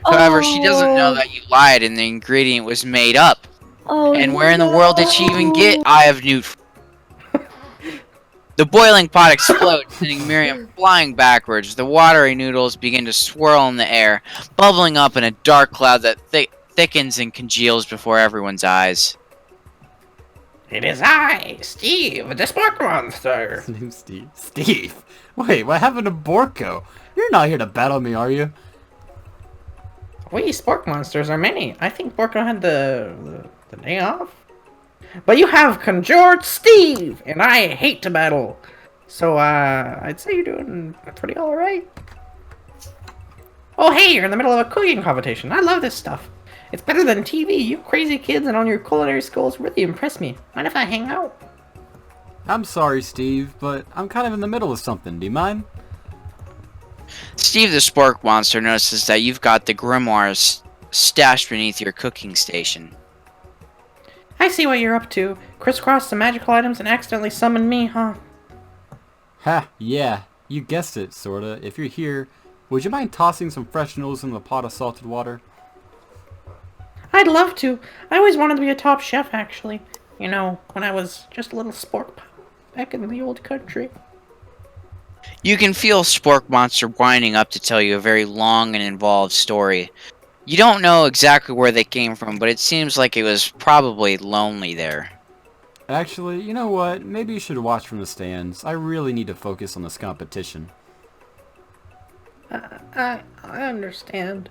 However, she doesn't know Oh, that you lied and the ingredient was made up. oh And where in the world did she even get no! Eye of Newt? The boiling pot explodes, sending Miriam flying backwards. The watery noodles begin to swirl in the air, bubbling up in a dark cloud that thickens and congeals before everyone's eyes. It is I, Steve, the Spark Monster. His name's Steve. Steve? Wait, what happened to Borko? You're not here to battle me, are you? We Spark Monsters are many. I think Borko had the day off. But you have conjured Steve, and I hate to battle. So, I'd say you're doing pretty alright. Oh, hey, you're in the middle of a cooking competition. I love this stuff. It's better than TV. You crazy kids and on your culinary skills really impress me. Mind if I hang out? I'm sorry, Steve, but I'm kind of in the middle of something. Do you mind? Steve the Spork Monster notices that you've got the grimoires stashed beneath your cooking station. I see what you're up to. Crisscross some magical items and accidentally summon me, huh? Ha, yeah. You guessed it, sorta. If you're here, would you mind tossing some fresh noodles in the pot of salted water? I'd love to. I always wanted to be a top chef, actually. You know, when I was just a little spork pup back in the old country. You can feel Spork Monster winding up to tell you a very long and involved story. You don't know exactly where they came from, but it seems like it was probably lonely there. Actually, you know what? Maybe you should watch from the stands. I really need to focus on this competition. I understand.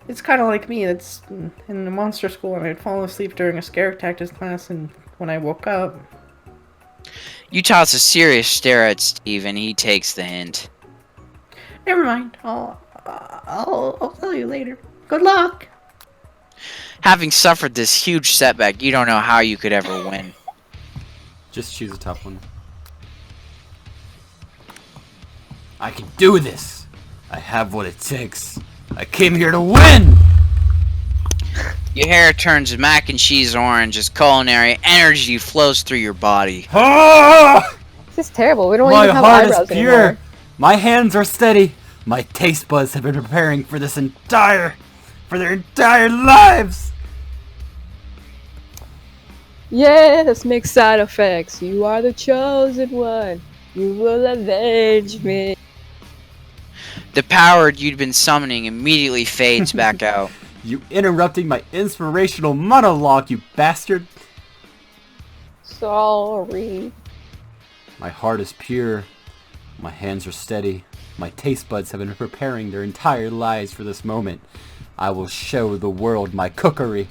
It's kind of like me. That's in the monster school, and I'd fall asleep during a scare tactics class, and when I woke up, You toss a serious stare at Steve, and he takes the hint. never mind. I'll tell you later. Good luck. Having suffered this huge setback, you don't know how you could ever win. Just choose a tough one. I can do this! I have what it takes. I came here to win! Your hair turns mac and cheese orange as culinary energy flows through your body. Ah! This is terrible. We don't My even have heart eyebrows is pure. anymore. My hands are steady. My taste buds have been preparing for their entire lives. Yes, make side effects. You are the chosen one. You will avenge me. The power you'd been summoning immediately fades back out. You interrupting my inspirational monologue, you bastard. Sorry. My heart is pure. My hands are steady. My taste buds have been preparing their entire lives for this moment. I will show the world my cookery.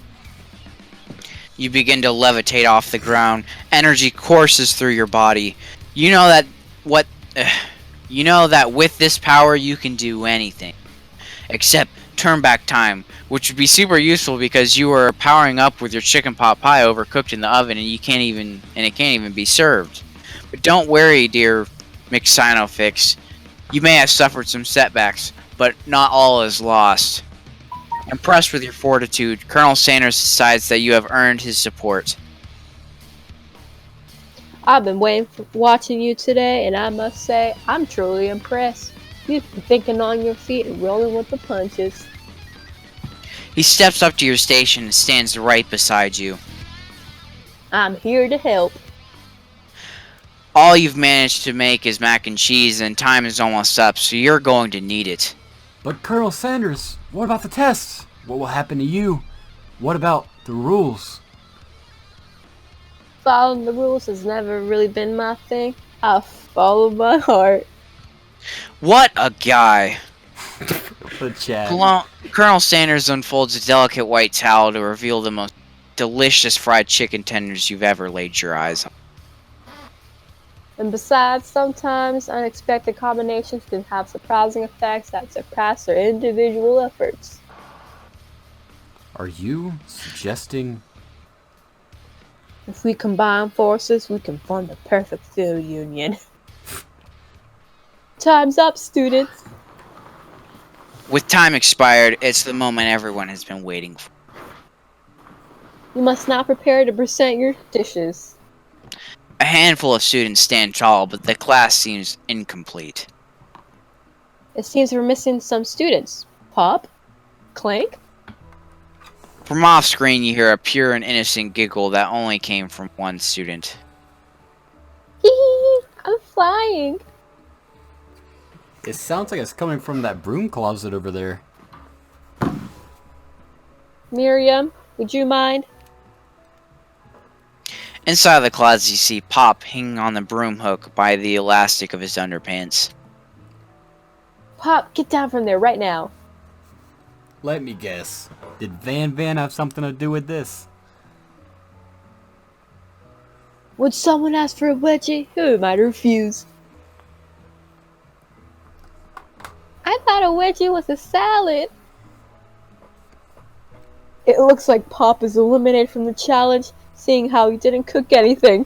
You begin to levitate off the ground. Energy courses through your body. You know that with this power you can do anything. Except turn back time, which would be super useful because you are powering up with your chicken pot pie overcooked in the oven and it can't even be served. But don't worry, dear Synofix. You may have suffered some setbacks, but not all is lost. Impressed with your fortitude, Colonel Sanders decides that you have earned his support. I've been watching you today, and I must say, I'm truly impressed. You've been thinking on your feet and rolling with the punches. He steps up to your station and stands right beside you. I'm here to help. All you've managed to make is mac and cheese, and time is almost up, so you're going to need it. But Colonel Sanders, what about the tests? What will happen to you? What about the rules? Following the rules has never really been my thing. I follow my heart. What a guy! The chat. Colonel Sanders unfolds a delicate white towel to reveal the most delicious fried chicken tenders you've ever laid your eyes on. And besides, sometimes unexpected combinations can have surprising effects that surpass their individual efforts. Are you suggesting... If we combine forces, we can form the perfect food union. Time's up, students. With time expired, it's the moment everyone has been waiting for. You must now prepare to present your dishes. A handful of students stand tall, but the class seems incomplete. It seems we're missing some students. Pop? Clank? From off screen, you hear a pure and innocent giggle that only came from one student. Hee hee, I'm flying. It sounds like it's coming from that broom closet over there. Miriam, would you mind? Inside the closet, you see Pop hanging on the broom hook by the elastic of his underpants. Pop, get down from there right now. Let me guess. Did Van have something to do with this? Would someone ask for a wedgie? Who might refuse? I thought a wedgie was a salad. It looks like Pop is eliminated from the challenge, seeing how he didn't cook anything.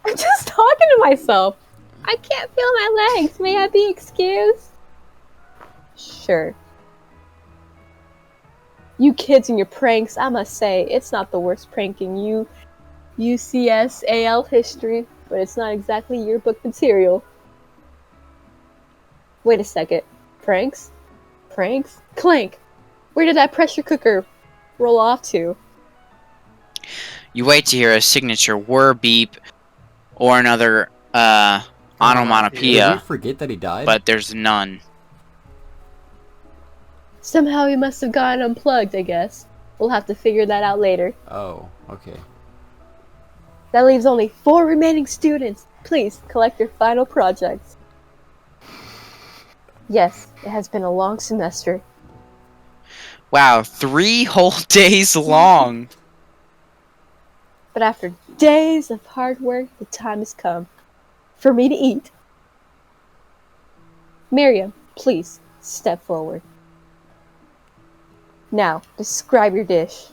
I'm just talking to myself. I can't feel my legs. May I be excused? Sure. You kids and your pranks, I must say, it's not the worst prank in UCSAL history, but it's not exactly yearbook material. Wait a second. Pranks? Pranks? Clank! Where did that pressure cooker roll off to? You wait to hear a signature whir beep or another Did we onomatopoeia, forget that he died? but there's none. Somehow he must have gotten unplugged, I guess. We'll have to figure that out later. Oh, okay. That leaves only 4 remaining students. Please, collect your final projects. Yes, it has been a long semester. Wow, 3 whole days long! But after days of hard work, the time has come for me to eat. Miriam, please, step forward. Now, describe your dish.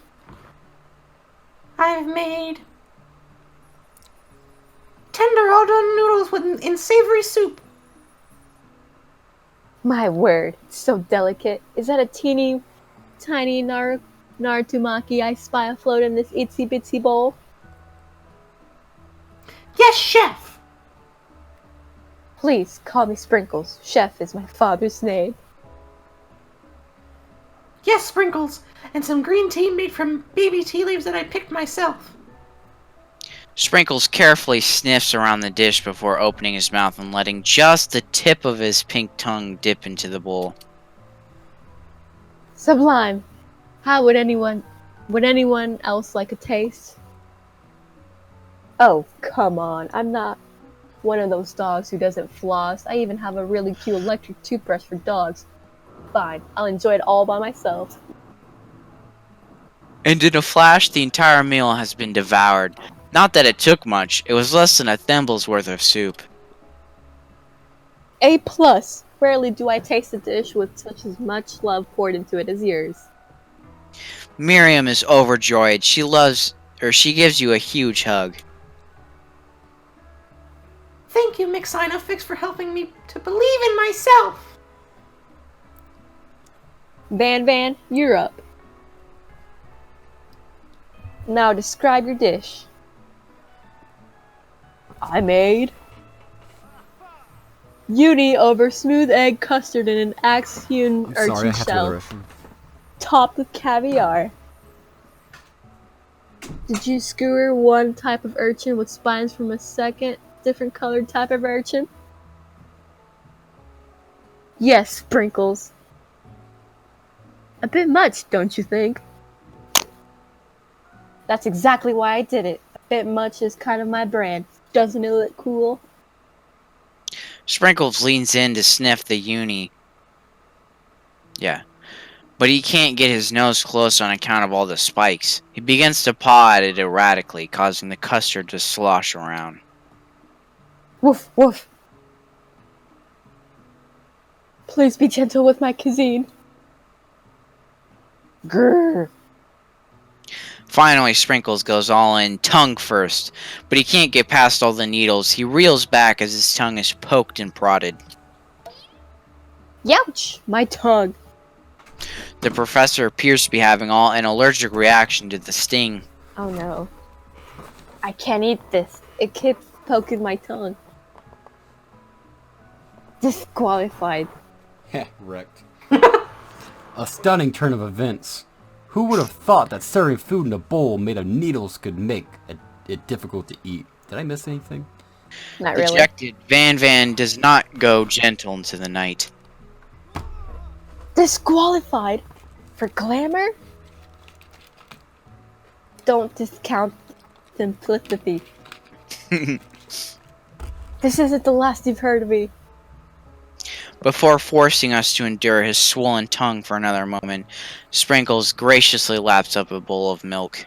I've made tender all done noodles in savory soup. My word, it's so delicate. Is that a teeny, tiny Nartumaki I spy afloat in this itsy bitsy bowl? Yes, chef. Please, call me Sprinkles. Chef is my father's name. Yes, Sprinkles. And some green tea made from baby tea leaves that I picked myself. Sprinkles carefully sniffs around the dish before opening his mouth and letting just the tip of his pink tongue dip into the bowl. Sublime. How would anyone else like a taste? Oh, come on. I'm not one of those dogs who doesn't floss. I even have a really cute electric toothbrush for dogs. Fine, I'll enjoy it all by myself. And in a flash, the entire meal has been devoured. Not that it took much, it was less than a thimble's worth of soup. A+. Rarely do I taste a dish with such as much love poured into it as yours. Miriam is overjoyed. She gives you a huge hug. Thank you, Synofix, for helping me to believe in myself. Van, you're up. Now describe your dish. I made uni over smooth egg custard in an axe-hewn I'm sorry, I urchin have to go to the shell, restroom. topped with caviar. Did you skewer one type of urchin with spines from a second, different colored type of urchin? Yes, Sprinkles. A bit much, don't you think? That's exactly why I did it. A bit much is kind of my brand. Doesn't it look cool? Sprinkles leans in to sniff the uni. Yeah. But he can't get his nose close on account of all the spikes. He begins to paw at it erratically, causing the custard to slosh around. Woof, woof. Please be gentle with my cuisine. Grrr. Finally, Sprinkles goes all in, tongue first, but he can't get past all the needles. He reels back as his tongue is poked and prodded. Youch! My tongue. The professor appears to be having an allergic reaction to the sting. Oh no. I can't eat this. It keeps poking my tongue. Disqualified. Heh, wrecked. A stunning turn of events. Who would have thought that serving food in a bowl made of needles could make it difficult to eat? Did I miss anything? Not really. Dejected, Van does not go gentle into the night. Disqualified? For glamour? Don't discount simplicity. This isn't the last you've heard of me. Before forcing us to endure his swollen tongue for another moment, Sprinkles graciously laps up a bowl of milk.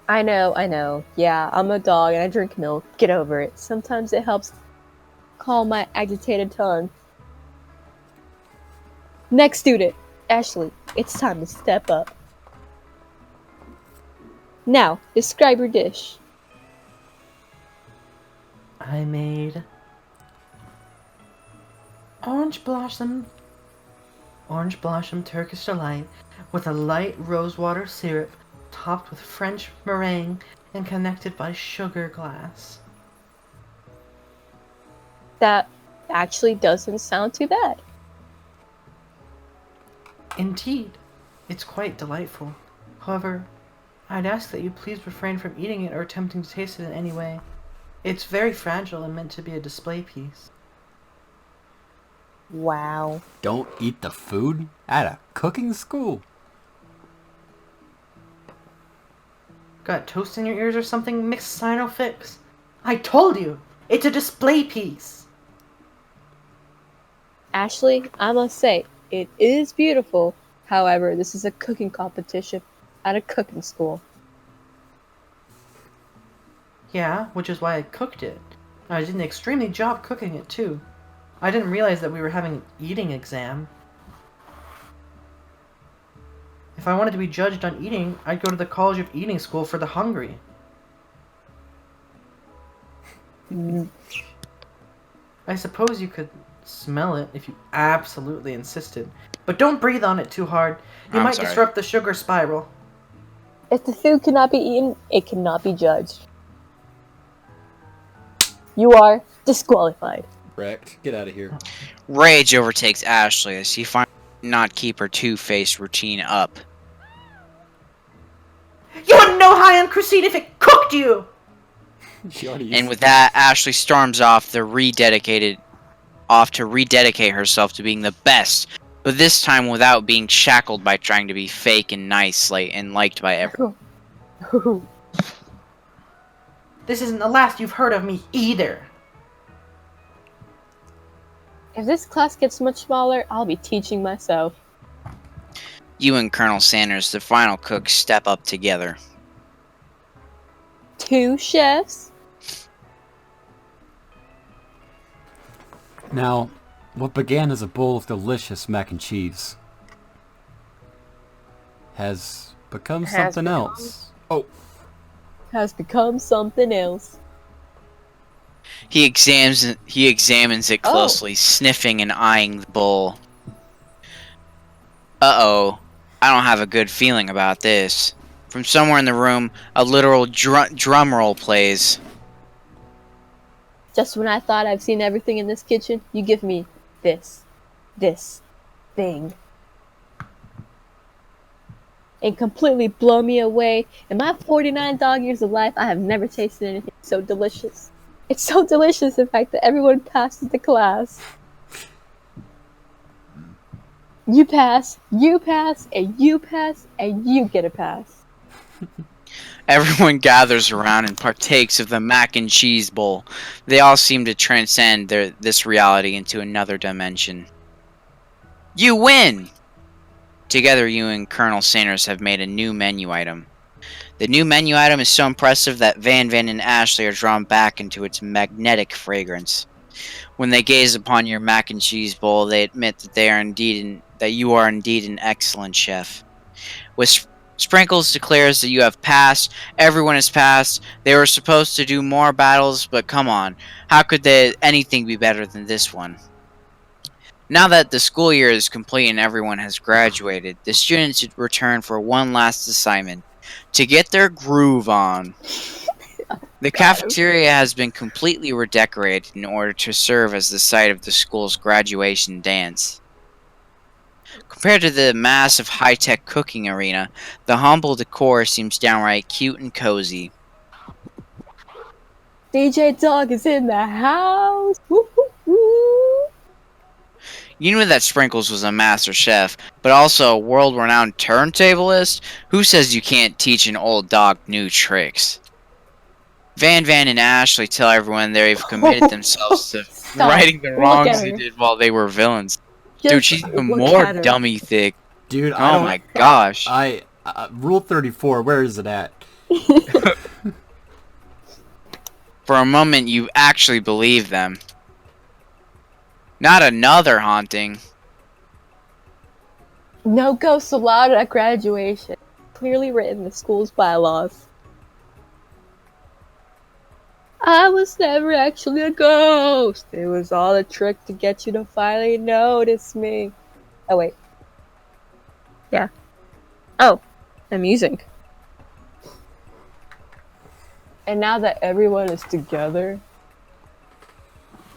I know. Yeah, I'm a dog and I drink milk. Get over it. Sometimes it helps calm my agitated tongue. Next student, Ashley, it's time to step up. Now, describe your dish. I made orange blossom Turkish delight with a light rosewater syrup topped with French meringue and connected by sugar glass. That actually doesn't sound too bad. Indeed, it's quite delightful. However, I'd ask that you please refrain from eating it or attempting to taste it in any way. It's very fragile and meant to be a display piece. Wow. Don't eat the food at a cooking school. Got toast in your ears or something, Mixed Synofix? I told you! It's a display piece! Ashley, I must say, it is beautiful. However, this is a cooking competition at a cooking school. Yeah, which is why I cooked it. I did an extremely job cooking it, too. I didn't realize that we were having an eating exam. If I wanted to be judged on eating, I'd go to the College of Eating School for the Hungry. I suppose you could smell it if you absolutely insisted. But don't breathe on it too hard. You I'm might sorry. disrupt the sugar spiral. If the food cannot be eaten, it cannot be judged. You are disqualified. Wrecked. Get out of here. Rage overtakes Ashley as she finally cannot keep her two-faced routine up. You wouldn't know high on cuisine if it cooked you! She already And with that, Ashley storms off to rededicate herself to being the best, but this time without being shackled by trying to be fake and nice and liked by everyone. This isn't the last you've heard of me either. If this class gets much smaller, I'll be teaching myself. You and Colonel Sanders, the final cook, step up together. 2 chefs? Now, what began as a bowl of delicious mac and cheese has become something else. Oh, Has become something else. He examines it closely, sniffing and eyeing the bowl. Uh-oh. I don't have a good feeling about this. From somewhere in the room, a literal drum roll plays. Just when I thought I've seen everything in this kitchen, you give me this thing. And completely blow me away. In my 49 dog years of life, I have never tasted anything so delicious. It's so delicious, in fact, that everyone passes the class. You pass, and you pass, and you get a pass. Everyone gathers around and partakes of the mac and cheese bowl. They all seem to transcend this reality into another dimension. You win! Together, you and Colonel Sanders have made a new menu item. The new menu item is so impressive that Van and Ashley are drawn back into its magnetic fragrance. When they gaze upon your mac and cheese bowl, they admit that you are indeed an excellent chef. With Sprinkles declares that you have passed. Everyone has passed. They were supposed to do more battles, but come on. How could anything be better than this one? Now that the school year is complete and everyone has graduated, the students return for one last assignment. To get their groove on. The cafeteria has been completely redecorated in order to serve as the site of the school's graduation dance. Compared to the massive high-tech cooking arena, the humble decor seems downright cute and cozy. DJ Dog is in the house. Woo, woo, woo. You knew that Sprinkles was a master chef, but also a world-renowned turntablist? Who says you can't teach an old dog new tricks? Van and Ashley tell everyone they've committed themselves to Stop. righting the Look wrongs at they her. did while they were villains. Dude, Just she's even look more at her. dummy thick. Dude, I Oh don't. my gosh. Rule 34. Where is it at? For a moment, you actually believe them. Not another haunting. No ghosts allowed at graduation. Clearly written in the school's bylaws. I was never actually a ghost. It was all a trick to get you to finally notice me. Oh, wait. Yeah. Oh, amusing. And now that everyone is together,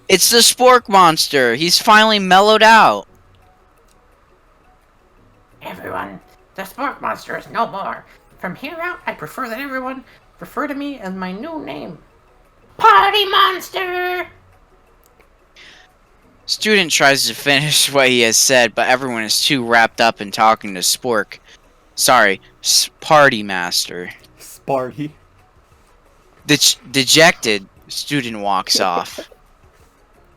It's the Spork Monster. He's finally mellowed out. Everyone, the Spork Monster is no more. From here out, I prefer that everyone refer to me as my new name. Party Monster! Student tries to finish what he has said, but everyone is too wrapped up in talking to Spork. Sorry, Party Master. Sparty. Dejected, student walks off.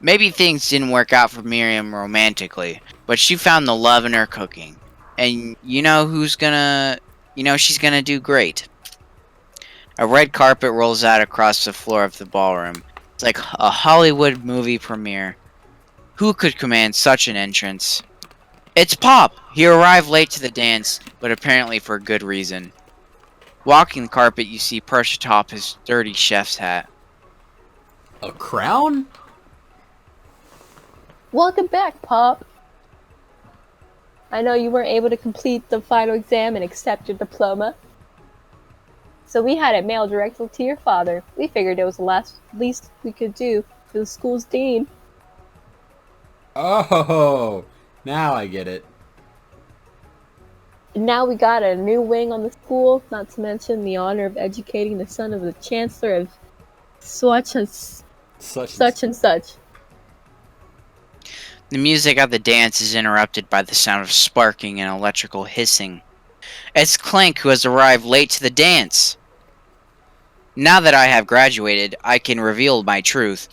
Maybe things didn't work out for Miriam romantically, but she found the love in her cooking. And you know she's gonna do great. A red carpet rolls out across the floor of the ballroom. It's like a Hollywood movie premiere. Who could command such an entrance? It's Pop! He arrived late to the dance, but apparently for good reason. Walking the carpet, you see perched atop his dirty chef's hat. A crown? welcome back, Pop. I know you weren't able to complete the final exam and accept your diploma. So we had it mailed directly to your father. We figured it was the least we could do for the school's dean. Oh, now I get it. And now we got a new wing on the school, not to mention the honor of educating the son of the chancellor of such and such. The music of the dance is interrupted by the sound of sparking and electrical hissing. It's Clank who has arrived late to the dance. Now that I have graduated, I can reveal my truth.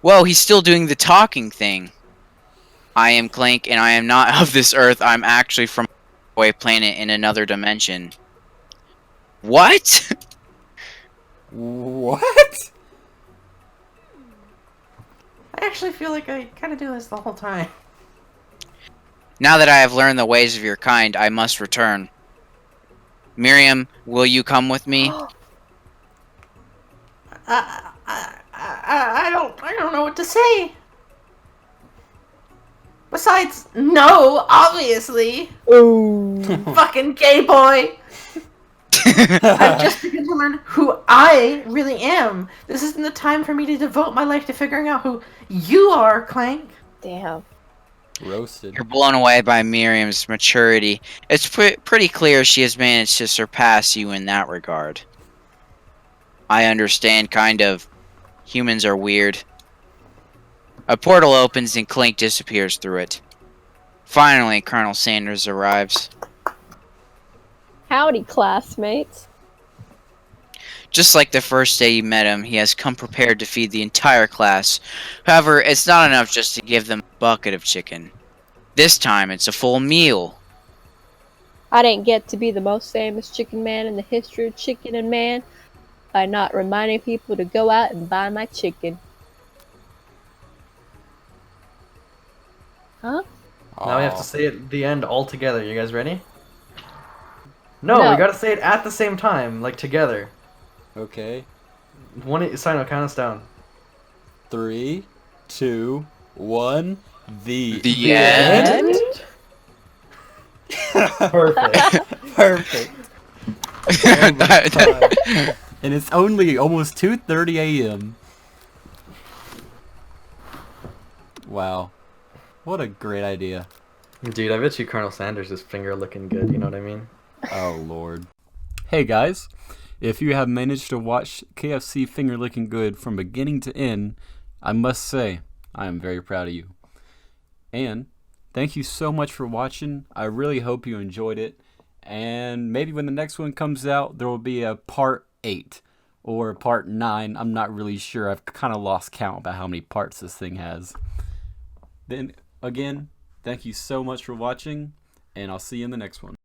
Whoa, he's still doing the talking thing. I am Clank, and I am not of this earth. I'm actually from a away planet in another dimension. What? What? I actually feel like I kind of do this the whole time. Now that I have learned the ways of your kind, I must return. Miriam, will you come with me? I don't know what to say. Besides, no, obviously. Ooh. Fucking gay boy. I've just begun to learn who I really am. This isn't the time for me to devote my life to figuring out who you are, Clank. Damn. Roasted. You're blown away by Miriam's maturity. It's pretty clear she has managed to surpass you in that regard. I understand, kind of. Humans are weird. A portal opens and Clank disappears through it. Finally, Colonel Sanders arrives. Howdy, classmates. Just like the first day you met him, he has come prepared to feed the entire class. However, it's not enough just to give them a bucket of chicken. This time, it's a full meal. I didn't get to be the most famous chicken man in the history of chicken and man by not reminding people to go out and buy my chicken. Huh? Now we have to say it at the end all together. You guys ready? No, No. we gotta say it at the same time, like together. Okay. Sign will count us down. 3, 2, 1. The end? Perfect. Perfect. And it's only almost 2:30 a.m. Wow. What a great idea. Dude, I bet you Colonel Sanders is finger looking good, you know what I mean? Oh, Lord. Hey, guys. If you have managed to watch KFC Finger Licking Good from beginning to end, I must say, I am very proud of you. And thank you so much for watching. I really hope you enjoyed it. And maybe when the next one comes out, there will be a part 8 or part 9. I'm not really sure. I've kind of lost count about how many parts this thing has. Then, again, thank you so much for watching, and I'll see you in the next one.